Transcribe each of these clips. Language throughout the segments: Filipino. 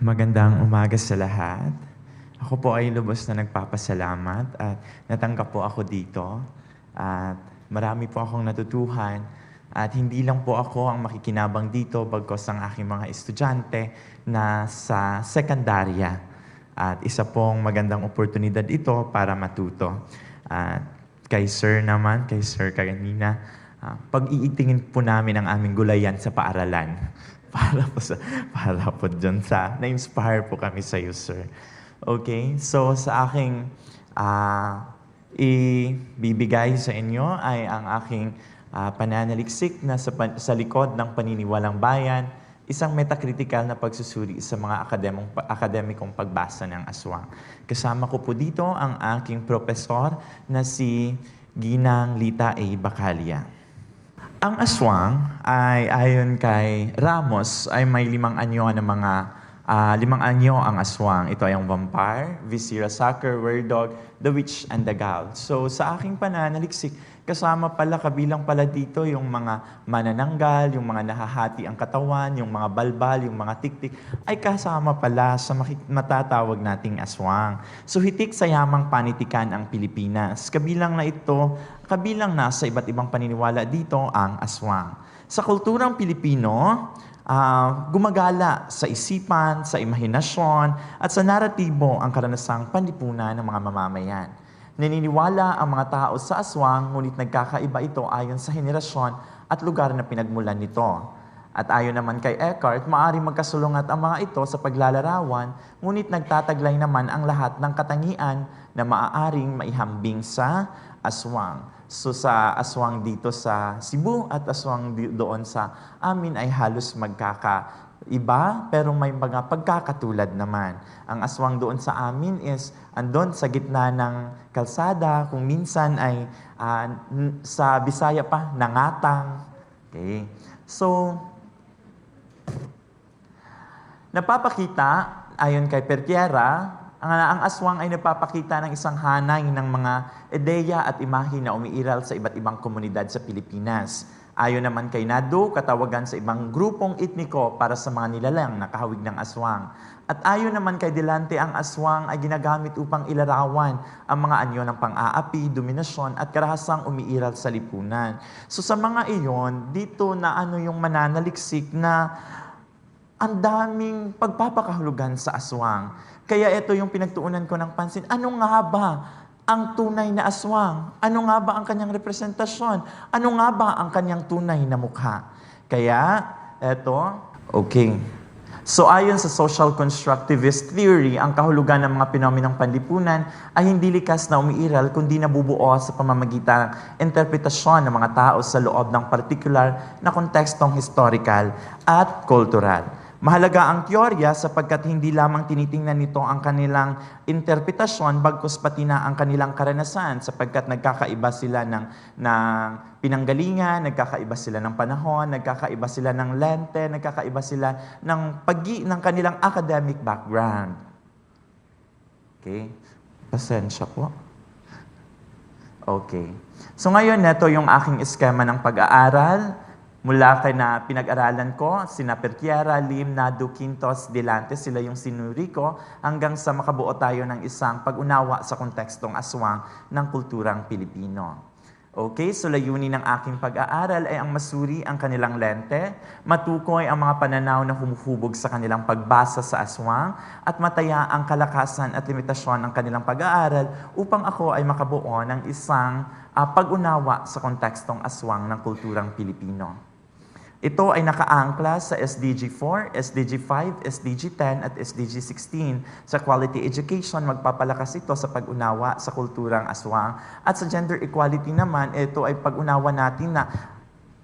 Magandang umaga sa lahat. Ako po ay lubos na nagpapasalamat at natanggap po ako dito. At marami po akong natutuhan. At hindi lang po ako ang makikinabang dito bagkos ang aking mga estudyante na sa sekundarya. At isa pong magandang oportunidad ito para matuto. At kay Sir naman, kay Sir kanina, pag-iitingin po namin ang aming gulayan sa paaralan. Para po dyan na-inspire po kami sa iyo, sir. Okay, so sa aking ibibigay sa inyo ay ang aking pananaliksik na sa likod ng paniniwalang bayan, isang metacritical na pagsusuri sa mga akademikong pagbasa ng aswang. Kasama ko po dito ang aking profesor na si Ginang Lita A. Bacalia. Ang aswang ay ayon kay Ramos ay may 5 anyo ng mga 5 anyo ang aswang. Ito ay ang vampire, viscera sucker, were-dog, the witch, and the gal. So sa aking pananaliksik, kasama pala, kabilang pala dito yung mga manananggal, yung mga nahahati ang katawan, yung mga balbal, yung mga tiktik, ay kasama pala sa matatawag nating aswang. So hitik sa yamang panitikan ang Pilipinas. Kabilang na sa iba't ibang paniniwala dito ang aswang. Sa kulturang Pilipino, gumagala sa isipan, sa imahinasyon, at sa naratibo ang karanasang panlipunan ng mga mamamayan. Naniniwala ang mga tao sa aswang, ngunit nagkakaiba ito ayon sa henerasyon at lugar na pinagmulan nito. At ayon naman kay Eckhart, maaaring magkasulungat ang mga ito sa paglalarawan, ngunit nagtataglay naman ang lahat ng katangian na maaaring maihambing sa aswang. So sa aswang dito sa Cebu at aswang doon sa amin ay halos magkakaiba, pero may mga pagkakatulad naman. Ang aswang doon sa amin is andon sa gitna ng kalsada, kung minsan ay sa Bisaya pa, nangatang. Okay. So, napapakita, ayon kay Pertiera, ang aswang ay napapakita ng isang hanay ng mga ideya at imahe na umiiral sa iba't ibang komunidad sa Pilipinas. Ayon naman kay Nado, katawagan sa ibang grupong etniko para sa mga nilalang na kahawig ng aswang. At ayon naman kay Delante, ang aswang ay ginagamit upang ilarawan ang mga anyo ng pang-aapi, dominasyon at karahasang umiiral sa lipunan. So sa mga iyon, dito na yung mananaliksik na ang daming pagpapakahulugan sa aswang. Kaya ito yung pinagtuunan ko ng pansin. Ano nga ba ang tunay na aswang? Ano nga ba ang kanyang representasyon? Ano nga ba ang kanyang tunay na mukha? Kaya, okay. So ayon sa social constructivist theory, ang kahulugan ng mga penomenong panlipunan ay hindi likas na umiiral kundi nabubuo sa pamamagitan ng interpretasyon ng mga tao sa loob ng partikular na kontekstong historical at kultural. Mahalaga ang teorya sapagkat hindi lamang tinitingnan nito ang kanilang interpretasyon bagkus pati na ang kanilang karanasan sapagkat nagkakaiba sila ng pinanggalingan, nagkakaiba sila ng panahon, nagkakaiba sila ng lente, nagkakaiba sila ng kanilang academic background. Okay? Pasensya po. Okay. So ngayon, neto yung aking eskema ng pag-aaral. Mula kay na pinag-aralan ko, sina Pertiera, Lim, Nado, Quintos, Delante, sila yung sinuri ko, hanggang sa makabuo tayo ng isang pag-unawa sa kontekstong aswang ng kulturang Pilipino. Okay, so layunin ng aking pag-aaral ay ang masuri ang kanilang lente, matukoy ang mga pananaw na humuhubog sa kanilang pagbasa sa aswang, at mataya ang kalakasan at limitasyon ng kanilang pag-aaral upang ako ay makabuo ng isang pag-unawa sa kontekstong aswang ng kulturang Pilipino. Ito ay nakaangkla sa SDG 4, SDG 5, SDG 10 at SDG 16. Sa quality education, magpapalakas ito sa pag-unawa sa kulturang aswang. At sa gender equality naman, ito ay pag-unawa natin na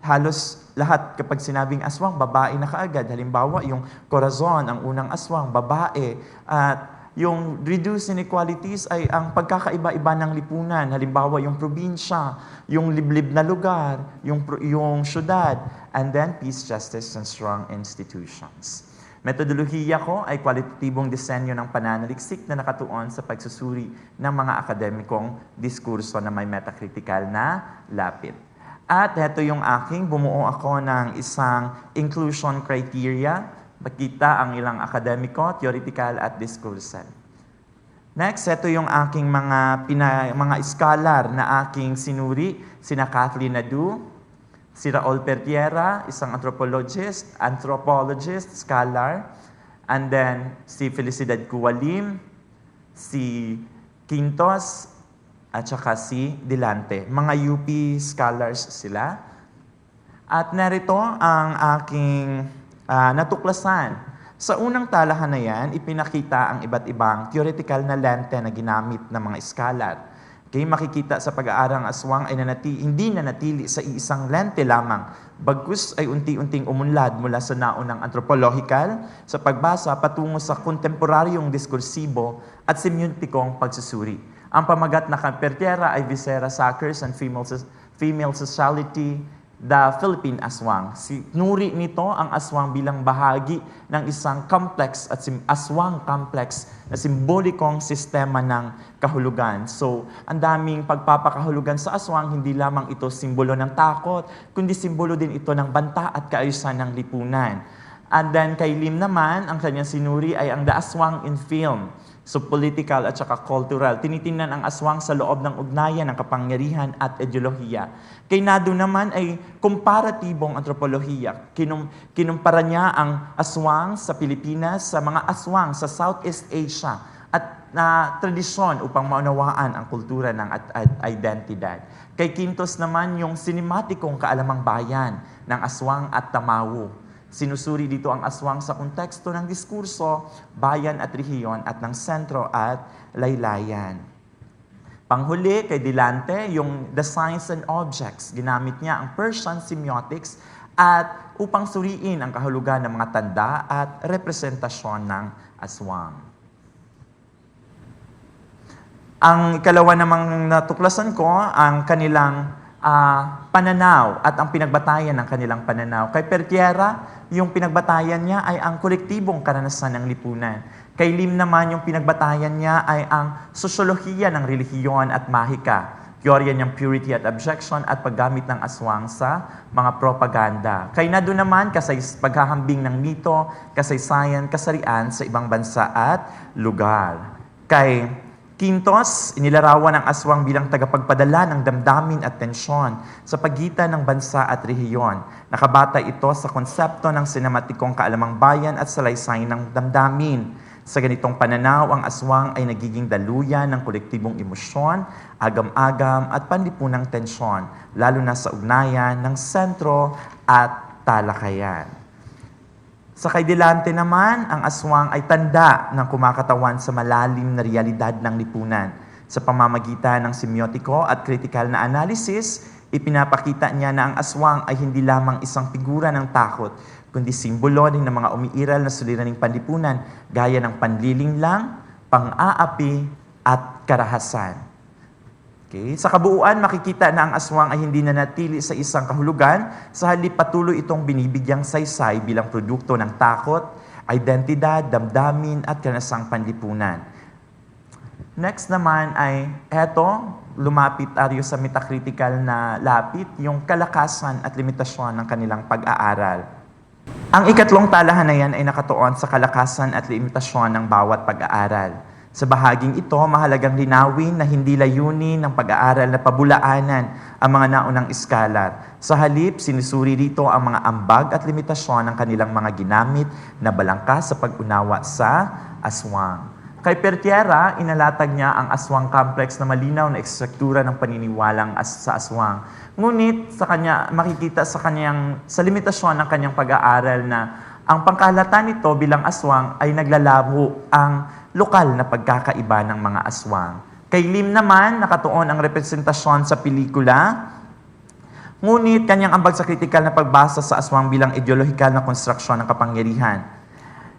halos lahat kapag sinabing aswang, babae na kaagad. Halimbawa, yung Corazon, ang unang aswang, babae. At yung reduced inequalities ay ang pagkakaiba-iba ng lipunan. Halimbawa, yung probinsya, yung liblib na lugar, yung syudad, and then peace, justice, and strong institutions. Metodolohiya ko ay kwalitatibong disenyo ng pananaliksik na nakatuon sa pagsusuri ng mga akademikong diskurso na may metacritical na lapit. At ito yung bumuo ako ng isang inclusion criteria Makita ang ilang akademiko, theoretical at discursal. Next, ito yung aking mga scholar na aking sinuri, sina Kathleen Nadeau, si Raul Pertiera, isang anthropologist, scholar, and then si Felicidad Cualim, si Quintos, at saka si Delante. Mga UP scholars sila. At narito ang aking natuklasan. Sa unang talahan na yan, ipinakita ang iba't ibang theoretical na lente na ginamit ng mga scholar. Okay, makikita sa pag-aarang aswang ay hindi nanatili sa iisang lente lamang. Bagkus ay unti-unting umunlad mula sa naunang anthropological sa pagbasa patungo sa kontemporaryong diskursibo at semiotikong pagsusuri. Ang pamagat na Pertiera ay Viscera, Suckers, and Female Sociality, the Philippine Aswang. Sinuri nito ang aswang bilang bahagi ng isang complex at aswang complex na simbolikong sistema ng kahulugan. So, ang daming pagpapakahulugan sa aswang, hindi lamang ito simbolo ng takot, kundi simbolo din ito ng banta at kaayusan ng lipunan. And then kay Lim naman, ang kanyang sinuri ay ang The Aswang in Film. So political at saka cultural. Tinitingnan ang aswang sa loob ng ugnayan ng kapangyarihan at ideolohiya. Kay Nadeau naman ay komparatibong antropolohiya. Kinumpara niya ang aswang sa Pilipinas sa mga aswang sa Southeast Asia at na tradisyon upang maunawaan ang kultura ng identidad. Kay Quintos naman yung sinematikong kaalamang bayan ng aswang at tamawo. Sinusuri dito ang aswang sa konteksto ng diskurso, bayan at rehiyon at ng sentro at laylayan. Panghuli kay Delante, yung The Signs and Objects. Ginamit niya ang Persian semiotics at upang suriin ang kahulugan ng mga tanda at representasyon ng aswang. Ang ikalawa namang natuklasan ko, ang kanilang pananaw at ang pinagbatayan ng kanilang pananaw. Kay Pertiera, yung pinagbatayan niya ay ang kolektibong karanasan ng lipunan. Kay Lim naman, yung pinagbatayan niya ay ang sosyolohiya ng relihiyon at mahika. Teorya niyang purity at abjection at paggamit ng aswang sa mga propaganda. Kay Nadeau naman, paghahambing ng mito, kasaysayan, kasarian sa ibang bansa at lugar. Kay Quintos, inilarawan ang aswang bilang tagapagpadala ng damdamin at tensyon sa pagitan ng bansa at rehiyon. Nakabatay ito sa konsepto ng sinematikong kaalamang bayan at salaysay ng damdamin. Sa ganitong pananaw, ang aswang ay nagiging daluyan ng kolektibong emosyon, agam-agam at panlipunang tensyon, lalo na sa ugnayan ng sentro at talakayan. Sa kay Delante naman, ang aswang ay tanda ng kumakatawan sa malalim na realidad ng lipunan. Sa pamamagitan ng semiotiko at critical na analysis, ipinapakita niya na ang aswang ay hindi lamang isang figura ng takot, kundi simbolo din ng mga umiiral na suliraning panlipunan gaya ng panlilinlang, pang-aapi at karahasan. Okay. Sa kabuuan, makikita na ang aswang ay hindi nanatili sa isang kahulugan, sa halip patuloy itong binibigyang saysay bilang produkto ng takot, identidad, damdamin at karanasang panlipunan. Next naman ay lumapit tayo sa metacritical na lapit, yung kalakasan at limitasyon ng kanilang pag-aaral. Ang ikatlong talahan na yan ay nakatuon sa kalakasan at limitasyon ng bawat pag-aaral. Sa bahaging ito, mahalagang linawin na hindi layunin ng pag-aaral na pabulaanan ang mga naunang iskalar. Sa halip, sinusuri dito ang mga ambag at limitasyon ng kanilang mga ginamit na balangkas sa pag-unawa sa aswang. Kay Pertiera, inalatag niya ang aswang complex na malinaw na ekstruktura ng paniniwalang sa aswang. Ngunit makikita sa limitasyon ng kanyang pag-aaral na ang pangkahalata nito bilang aswang ay naglalabo ang lokal na pagkakaiba ng mga aswang. Kay Lim naman, nakatuon ang representasyon sa pelikula, ngunit kanyang ambag sa kritikal na pagbasa sa aswang bilang ideolohikal na konstruksyon ng kapangyarihan.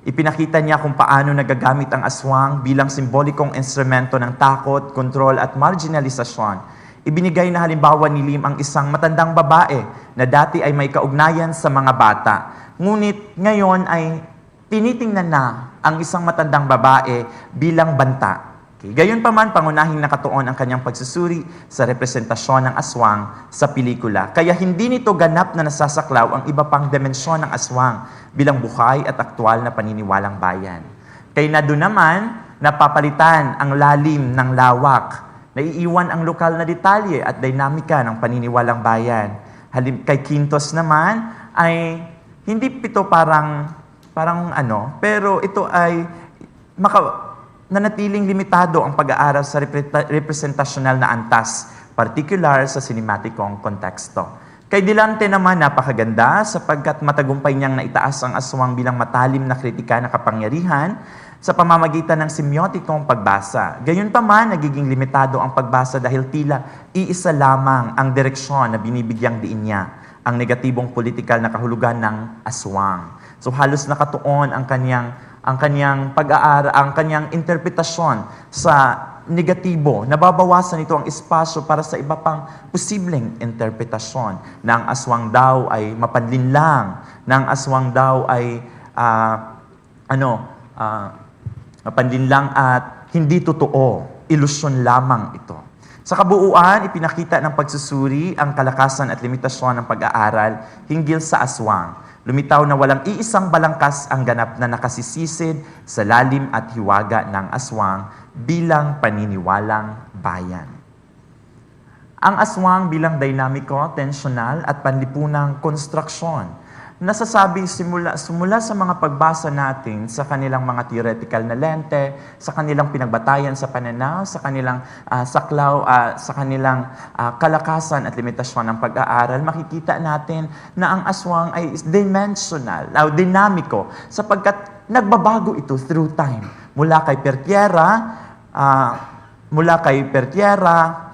Ipinakita niya kung paano nagagamit ang aswang bilang simbolikong instrumento ng takot, kontrol at marginalisasyon. Ibinigay na halimbawa ni Lim ang isang matandang babae na dati ay may kaugnayan sa mga bata. Ngunit ngayon ay tinitingnan na ang isang matandang babae bilang banta. Okay. Gayunpaman, pangunahing nakatuon ang kanyang pagsusuri sa representasyon ng aswang sa pelikula. Kaya hindi nito ganap na nasasaklaw ang iba pang dimensyon ng aswang bilang buhay at aktwal na paniniwalang bayan. Kaya na doon naman, napapalitan ang lalim ng lawak, naiiwan ang lokal na detalye at dinamika ng paniniwalang bayan. Kay Quintos naman ay hindi ito parang pero ito ay nanatiling limitado ang pag-aaral sa representasyonal na antas, particular sa sinematikong konteksto. Kay Delante naman napakaganda sapagkat matagumpay niyang naitaas ang aswang bilang matalim na kritika ng kapangyarihan sa pamamagitan ng semiotikong pagbasa. Gayunpaman, nagiging limitado ang pagbasa dahil tila iisa lamang ang direksyon na binibigyang diin niya, ang negatibong politikal na kahulugan ng aswang. So halos nakatuon ang kanyang pag-aaral, ang kanyang interpretasyon sa negatibo. Nababawasan ito ang espasyo para sa iba pang posibleng interpretasyon na ang aswang daw ay mapanlinlang, na ang aswang daw ay mapanlinlang at hindi totoo, ilusyon lamang ito. Sa kabuuan, ipinakita ng pagsusuri ang kalakasan at limitasyon ng pag-aaral hinggil sa aswang. Lumitaw na walang iisang balangkas ang ganap na nakasisisid sa lalim at hiwaga ng aswang bilang paniniwalang bayan. Ang aswang bilang dinamiko, tensyonal at panlipunang konstruksyon. Nasasabi simula sa mga pagbasa natin sa kanilang mga theoretical na lente, sa kanilang pinagbatayan sa pananaw, sa kanilang saklaw, sa kanilang kalakasan at limitasyon ng pag-aaral, makikita natin na ang aswang ay dimensional, dinamiko, sapagkat nagbabago ito through time. Mula kay Pertiera,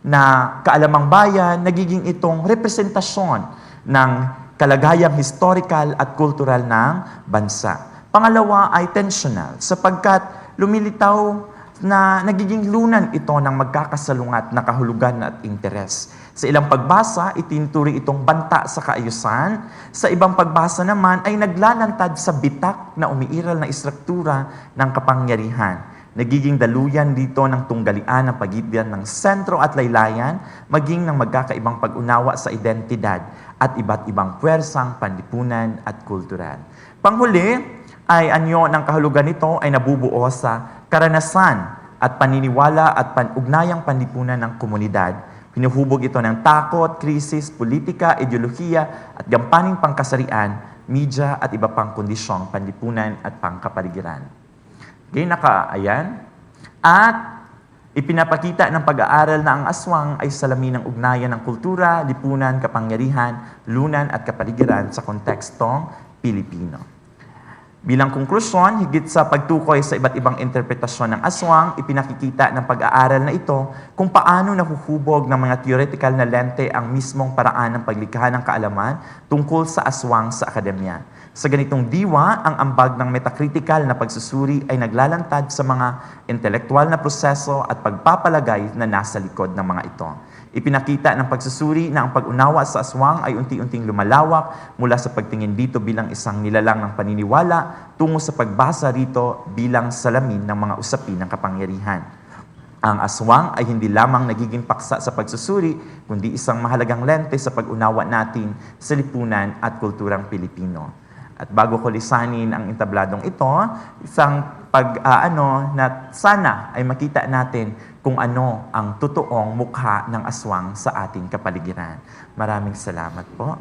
na kaalamang bayan, nagiging itong representasyon ng kalagayang historical at kultural ng bansa. Pangalawa ay tensional, sapagkat lumilitaw na nagiging lunan ito ng magkakasalungat na kahulugan at interes. Sa ilang pagbasa, itinuturi itong banta sa kaayusan. Sa ibang pagbasa naman ay naglalantad sa bitak na umiiral na istruktura ng kapangyarihan. Nagiging daluyan dito ng tunggalian ng pagitan ng sentro at laylayan, maging ng magkakaibang pag-unawa sa identidad at iba't ibang puwersang panlipunan at kultural. Panghuli ay anyo ng kahulugan nito ay nabubuo sa karanasan at paniniwala at ugnayang panlipunan ng komunidad. Pinuhubog ito ng takot, krisis, politika, ideolohiya at gampaning pangkasarian, media at iba pang kondisyong panlipunan at pangkapaligiran. Ayan. At ipinapakita ng pag-aaral na ang aswang ay salamin ng ugnayan ng kultura, lipunan, kapangyarihan, lunan at kapaligiran sa kontekstong Pilipino. Bilang konklusyon, higit sa pagtukoy sa iba't ibang interpretasyon ng aswang, ipinakikita ng pag-aaral na ito kung paano nahuhubog ng mga theoretical na lente ang mismong paraan ng paglikha ng kaalaman tungkol sa aswang sa akademya. Sa ganitong diwa, ang ambag ng metacritical na pagsusuri ay naglalantad sa mga intelektual na proseso at pagpapalagay na nasa likod ng mga ito. Ipinakita ng pagsusuri na ang pag-unawa sa aswang ay unti-unting lumalawak mula sa pagtingin dito bilang isang nilalang ng paniniwala tungo sa pagbasa rito bilang salamin ng mga usapin ng kapangyarihan. Ang aswang ay hindi lamang nagiging paksa sa pagsusuri, kundi isang mahalagang lente sa pag-unawa natin sa lipunan at kulturang Pilipino. At bago ko lisanin ang entabladong ito, isang na sana ay makita natin kung ano ang totoong mukha ng aswang sa ating kapaligiran. Maraming salamat po.